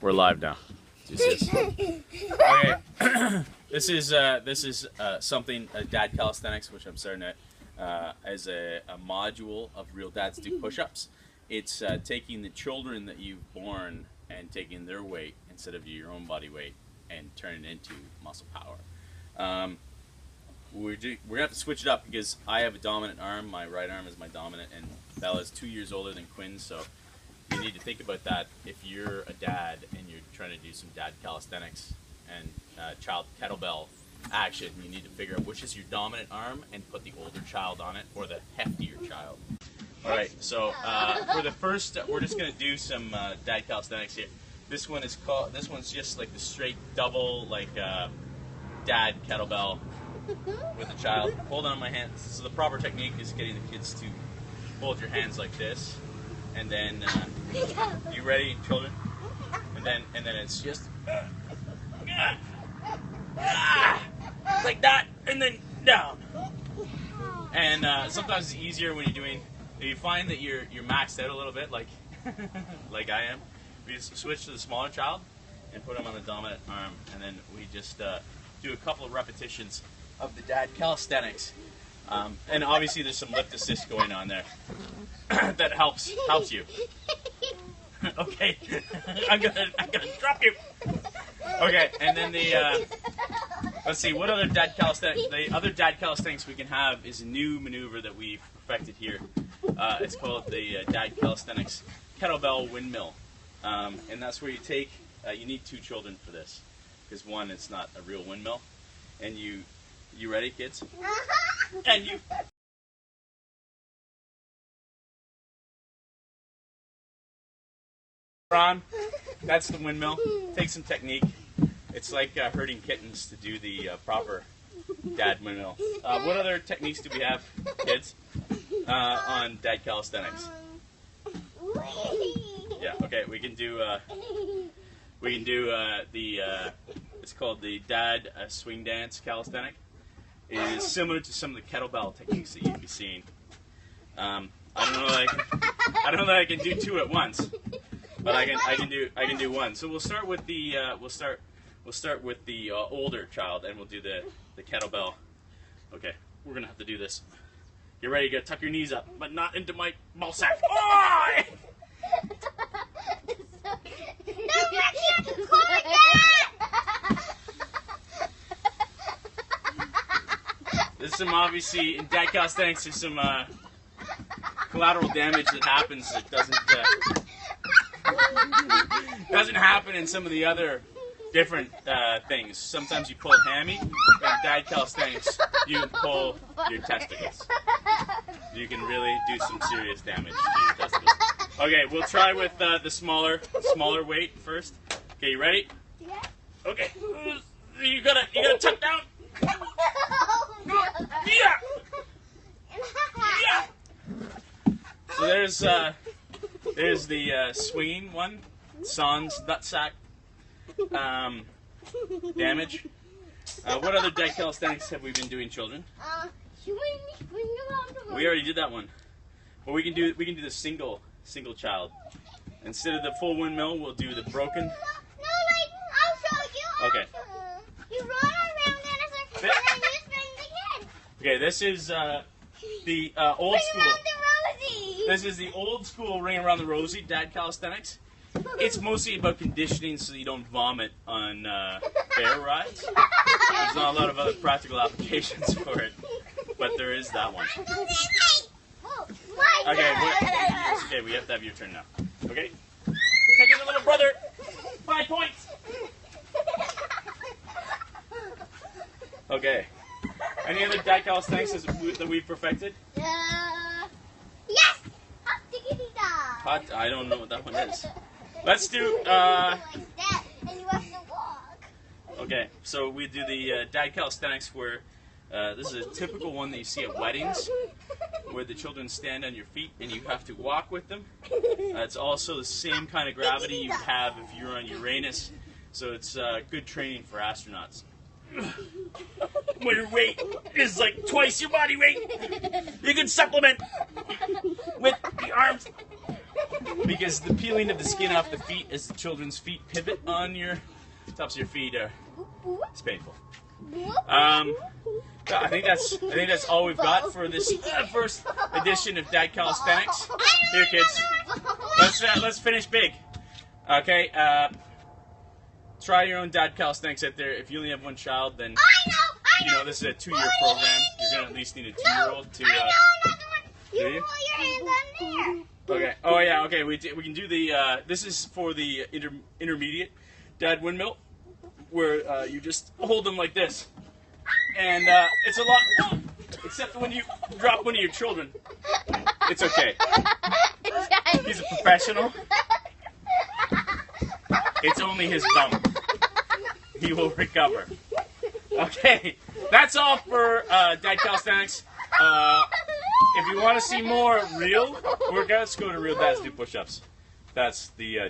We're live now. Okay. This is something dad calisthenics, which I'm starting as a module of Real Dads Do Push-Ups. It's taking the children that you've born and taking their weight instead of your own body weight and turning it into muscle power. We're gonna have to switch it up because I have a dominant arm. My right arm is my dominant, and Bella's 2 years older than Quinn, so you need to think about that if you're a dad and you're trying to do some dad calisthenics and child kettlebell action. You need to figure out which is your dominant arm and put the older child on it, or the heftier child. All right, so for the first, we're just gonna do some dad calisthenics here. This one's just like the straight double, like dad kettlebell with the child. Hold on my hands. So the proper technique is getting the kids to hold your hands like this, and then you ready, children? And then it's just like that, and then down. And sometimes it's easier when if you find that you're maxed out a little bit, like like I am. We just switch to the smaller child and put them on the dominant arm, and then we just do a couple of repetitions of the dad calisthenics. And obviously there's some lift assist going on there that helps you. Okay, I'm gonna drop you. Okay, and then let's see, what other dad calisthenics? The other dad calisthenics we can have is a new maneuver that we've perfected here. It's called the dad calisthenics kettlebell windmill, and that's where you take. You need two children for this, because one, it's not a real windmill, and you ready, kids? And you. On. That's the windmill. Take some technique. It's like herding kittens to do the proper dad windmill. What other techniques do we have, kids, on dad calisthenics? Yeah. Okay. We can do it's called the dad swing dance calisthenic. It is similar to some of the kettlebell techniques that you'd be seeing. I don't know that I can do two at once, but I can do one. So we'll start with the older child, and we'll do the kettlebell. Okay, we're gonna have to do this. Get ready, you gotta tuck your knees up, but not into my ball sack. Oh! There's some, obviously, in dad calisthenics, there's some collateral damage that happens that doesn't happen in some of the other different things. Sometimes you pull a hammy, and in dad calisthenics, you can pull your testicles. You can really do some serious damage to your testicles. Okay, we'll try with the smaller weight first. Okay, you ready? Yeah. Okay. You gotta tuck down. Yeah. Yeah. So there's the swinging one, sans nutsack damage. What other dad calisthenics have we been doing, children? We already did that one. Well, we can do the single child. Instead of the full windmill, we'll do the broken. No, like, I'll show you. Okay. You run around in a circle and then you spin the head. Okay, this is the old school. Ring around the rosy. This is the old school ring around the rosy dad calisthenics. It's mostly about conditioning so you don't vomit on bear rides. There's not a lot of other practical applications for it, but there is that one. Okay, okay, we have to have your turn now. Okay? Take it, little brother. 5 points. Okay. Any other dad calisthenics that we've perfected? Yes! Hot diggity dog. Hot? I don't know what that one is. Let's do, Like that, and you have to walk. Okay, so we do the dad calisthenics where this is a typical one that you see at weddings, where the children stand on your feet and you have to walk with them. It's also the same kind of gravity you have if you're on Uranus, so it's good training for astronauts. When your weight is like twice your body weight, you can supplement with the arms. because the peeling of the skin off the feet as the children's feet pivot on your tops of your feet it's painful. I think that's all we've got for this first edition of Dad Calisthenics. Here, kids, let's finish big. Okay, try your own Dad Calisthenics out there. If you only have one child, then you know this is a 2-year program. You're gonna at least need a 2-year-old to. You roll your hands on there. Okay. Oh yeah. Okay. We can do the. This is for the intermediate dad windmill, where you just hold them like this, and it's a lot. Except when you drop one of your children, it's okay. He's a professional. It's only his thumb. He will recover. Okay. That's all for Dad Calisthenics. If you want to see more real workouts, go to Real Dads Do Push-Ups. That's the deal.